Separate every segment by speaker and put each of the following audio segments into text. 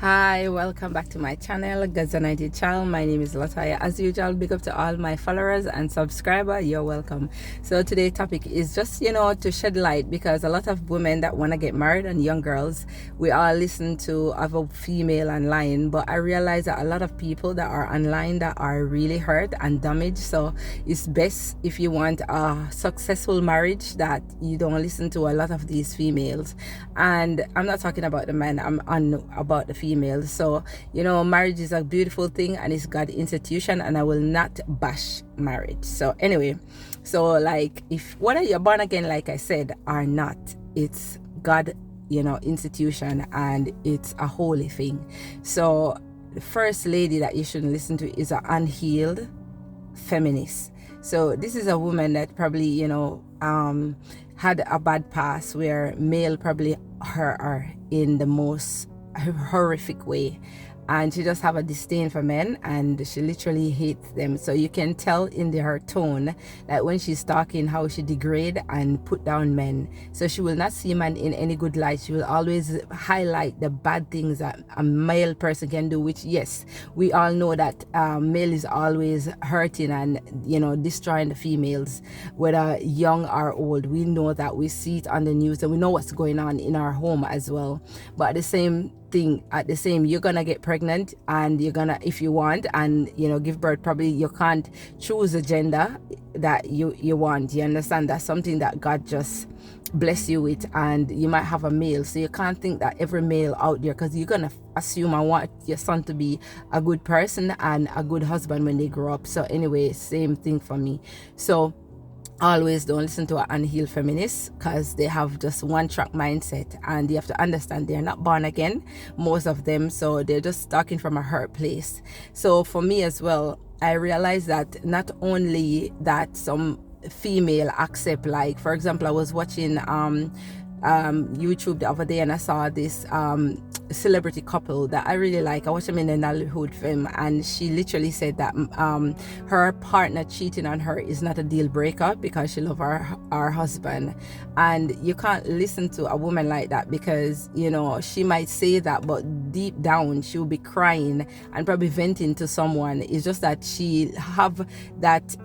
Speaker 1: Hi, welcome back to my channel, God's Anointed Child. My name is Lataya. As usual, big up to all my followers and subscribers. You're welcome. So today's topic is just, to shed light, because a lot of women that want to get married and young girls, we all listen to other female online, but I realize that a lot of people that are online that are really hurt and damaged. So it's best, if you want a successful marriage, that you don't listen to a lot of these females. And I'm not talking about the men, I'm on about the females. So marriage is a beautiful thing and it's God's institution, and I will not bash marriage. So anyway, so like, if whether you're born again, like I said, or not, it's God institution, and it's a holy thing. So the first lady that you shouldn't listen to is an unhealed feminist. So this is a woman that probably had a bad past, where male probably hurt her in the most horrific way, and she just have a disdain for men, and she literally hates them. So you can tell in her tone that when she's talking, how she degrade and put down men. So she will not see man in any good light. She will always highlight the bad things that a male person can do, which, yes, we all know that male is always hurting and destroying the females, whether young or old. We know that, we see it on the news, and we know what's going on in our home as well. But at the same, you're gonna get pregnant, and you're gonna, if you want, and give birth. Probably you can't choose a gender that you want. You understand? That's something that God just bless you with, and you might have a male, so you can't think that every male out there, because you're gonna assume I want your son to be a good person and a good husband when they grow up. So anyway, same thing for me. So always don't listen to an unhealed feminist, because they have just one track mindset, and you have to understand they're not born again, most of them. So they're just talking from a hurt place. So for me as well, I realized that not only that some female accept, like, for example, I was watching YouTube the other day, and I saw this celebrity couple that I really like. I watched them in a Nollywood film, and she literally said that her partner cheating on her is not a deal breaker, because she loves her husband. And you can't listen to a woman like that, because she might say that, but deep down she will be crying and probably venting to someone. It's just that she have that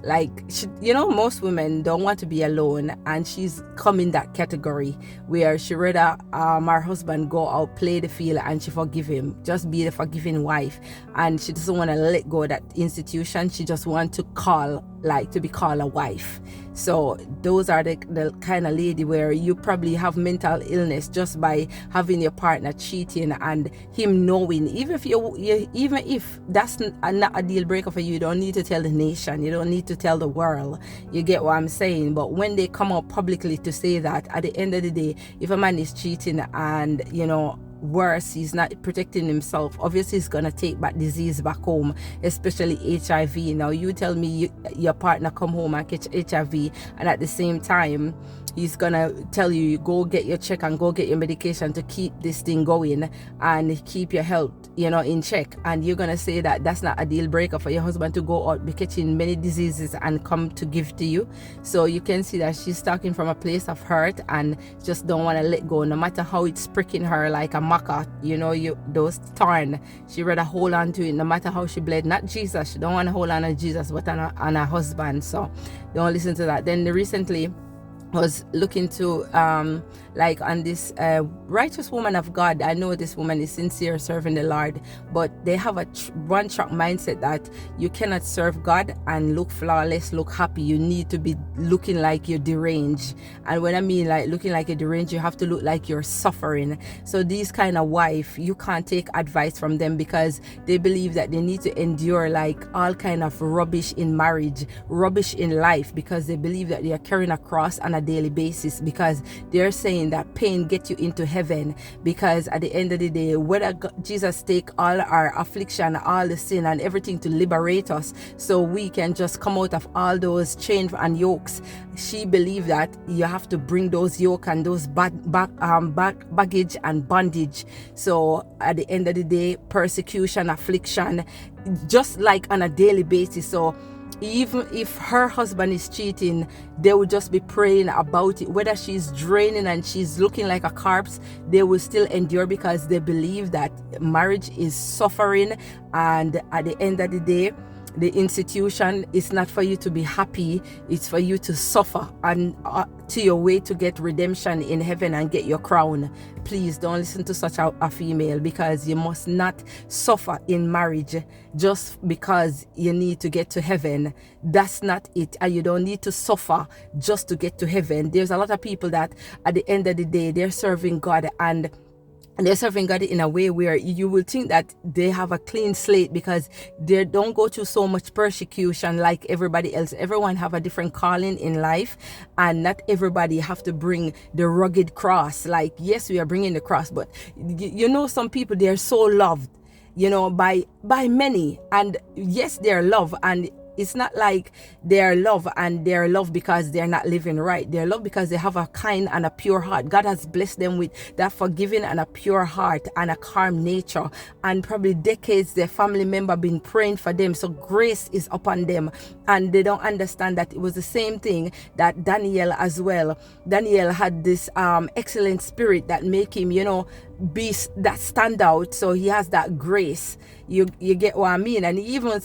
Speaker 1: most women don't want to be alone, and she's come in that category where she rather her husband go out, play the field, and she forgive him, just be the forgiving wife, and she doesn't want to let go of that institution. She just want to be called a wife. So those are the kind of lady where you probably have mental illness just by having your partner cheating and him knowing. Even if that's not a deal breaker for you, you don't need to tell the nation, you don't need to tell the world. You get what I'm saying? But when they come out publicly to say that, at the end of the day, if a man is cheating and worse, he's not protecting himself, obviously he's gonna take back disease back home, especially HIV. Now you tell me your partner come home and catch HIV, and at the same time he's gonna tell you go get your check and go get your medication to keep this thing going and keep your health in check, and you're gonna say that that's not a deal breaker for your husband to go out be catching many diseases and come to give to you. So you can see that she's talking from a place of hurt and just don't want to let go, no matter how it's pricking her like a maca, those thorn, she rather hold on to it, no matter how she bled. Not Jesus, she don't want to hold on to Jesus, but on her husband. So don't listen to that. Then recently was looking to like on this righteous woman of God. I know this woman is sincere, serving the Lord, but they have a one track mindset that you cannot serve God and look flawless, look happy. You need to be looking like you're deranged, and when I mean like looking like you're deranged, you have to look like you're suffering. So these kind of wife, you can't take advice from them, because they believe that they need to endure like all kind of rubbish in marriage, rubbish in life, because they believe that they are carrying a cross on a daily basis, because they're saying that pain gets you into heaven. Because at the end of the day, whether Jesus take all our affliction, all the sin and everything to liberate us, so we can just come out of all those chains and yokes, she believed that you have to bring those yoke and those baggage and bondage. So at the end of the day, persecution, affliction, just like on a daily basis. So even if her husband is cheating, they will just be praying about it. Whether she's draining and she's looking like a corpse, they will still endure because they believe that marriage is suffering, and at the end of the day, the institution is not for you to be happy, it's for you to suffer and to your way to get redemption in heaven and get your crown. Please don't listen to such a female, because you must not suffer in marriage just because you need to get to heaven. That's not it. And you don't need to suffer just to get to heaven. There's a lot of people that at the end of the day, they're serving God, and they're serving God in a way where you will think that they have a clean slate because they don't go through so much persecution like everybody else. Everyone have a different calling in life, and not everybody have to bring the rugged cross. Like, yes, we are bringing the cross, but you know, some people, they're so loved, you know, by many, and yes, they're loved, and it's not like they're loved and they're loved because they're not living right. They're loved because they have a kind and a pure heart. God has blessed them with that forgiving and a pure heart and a calm nature. And probably decades their family member been praying for them. So grace is upon them. And they don't understand that it was the same thing that Daniel as well. Daniel had this excellent spirit that make him, you know, be that stand out. So he has that grace. You get what I mean? And even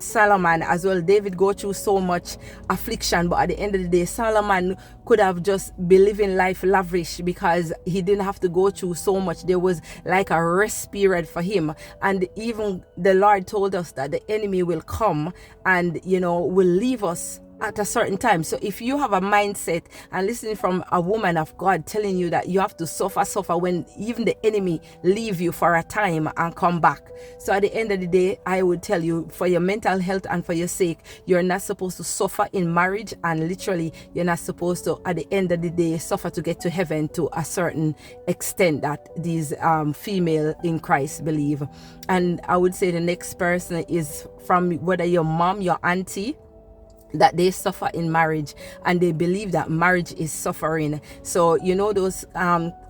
Speaker 1: Solomon as well, David go through so much affliction, but at the end of the day, Solomon could have just been living life lavish because he didn't have to go through so much. There was like a rest period for him. And even the Lord told us that the enemy will come and, you know, will leave us at a certain time. So if you have a mindset and listening from a woman of God telling you that you have to suffer when even the enemy leave you for a time and come back. So at the end of the day, I would tell you, for your mental health and for your sake, you're not supposed to suffer in marriage, and literally you're not supposed to at the end of the day suffer to get to heaven to a certain extent that these female in Christ believe. And I would say the next person is from whether your mom, your auntie, that they suffer in marriage and they believe that marriage is suffering. So you know those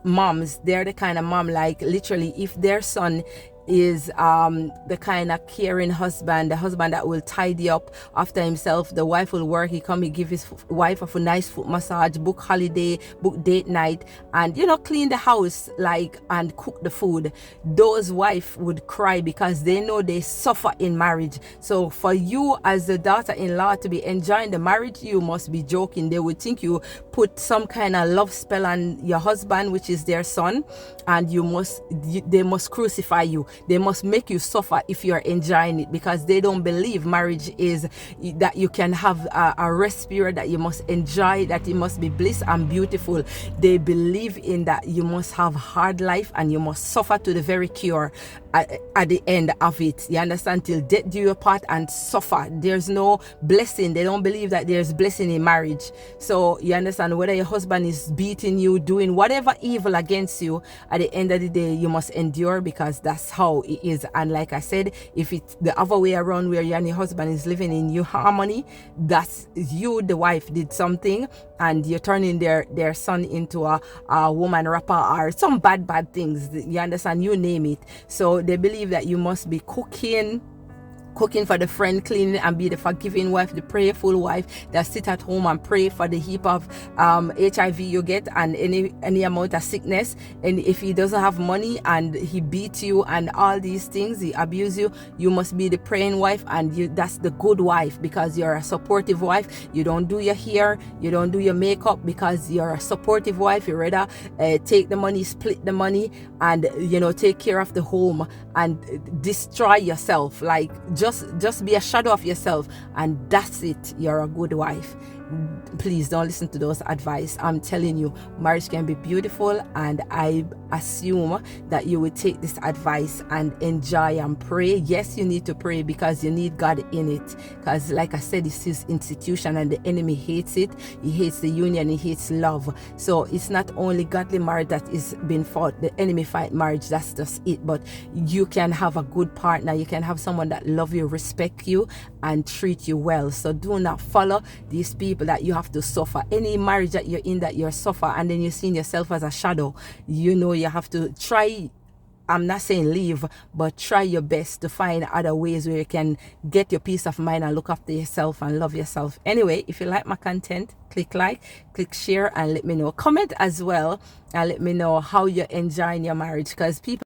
Speaker 1: moms, they're the kind of mom, like literally if their son is the kind of caring husband, the husband that will tidy up after himself, the wife will work, he come, he give his wife a nice foot massage, book holiday, book date night, and you know, clean the house, like, and cook the food. Those wife would cry because they know they suffer in marriage. So for you as the daughter-in-law to be enjoying the marriage, you must be joking. They would think you put some kind of love spell on your husband, which is their son, and they must crucify you. They must make you suffer if you're enjoying it, because they don't believe marriage is that you can have a rest period, that you must enjoy, that it must be bliss and beautiful. They believe in that you must have hard life and you must suffer to the very cure at the end of it. You understand? Till death do you apart and suffer. There's no blessing. They don't believe that there's blessing in marriage. So you understand, whether your husband is beating you, doing whatever evil against you, at the end of the day, you must endure, because that's how it is. And like I said, if it's the other way around, where you and your husband is living in your harmony, that's you, the wife, did something and you're turning their son into a woman rapper or some bad things. You understand? You name it. So they believe that you must be cooking for the friend, cleaning, and be the forgiving wife, the prayerful wife that sit at home and pray for the heap of HIV you get and any amount of sickness. And if he doesn't have money and he beats you and all these things, he abuse you, you must be the praying wife, and that's the good wife, because you're a supportive wife. You don't do your hair, you don't do your makeup, because you're a supportive wife. You rather take the money, split the money, and take care of the home and destroy yourself. Like just be a shadow of yourself, and that's it. You're a good wife. Please don't listen to those advice. I'm telling you, marriage can be beautiful, and I assume that you would take this advice and enjoy and pray. Yes, you need to pray because you need God in it, because like I said, it's his institution and the enemy hates it. He hates the union, he hates love. So it's not only godly marriage that is being fought, the enemy fight marriage, that's just it. But you can have a good partner, you can have someone that love you, respect you, and treat you well. So do not follow these people that you have to suffer. Any marriage that you're in that you're suffer and then you're seeing yourself as a shadow, you have to try I'm not saying leave, but try your best to find other ways where you can get your peace of mind and look after yourself and love yourself. Anyway, if you like my content, click like, click share, and let me know. Comment as well and let me know how you're enjoying your marriage, because people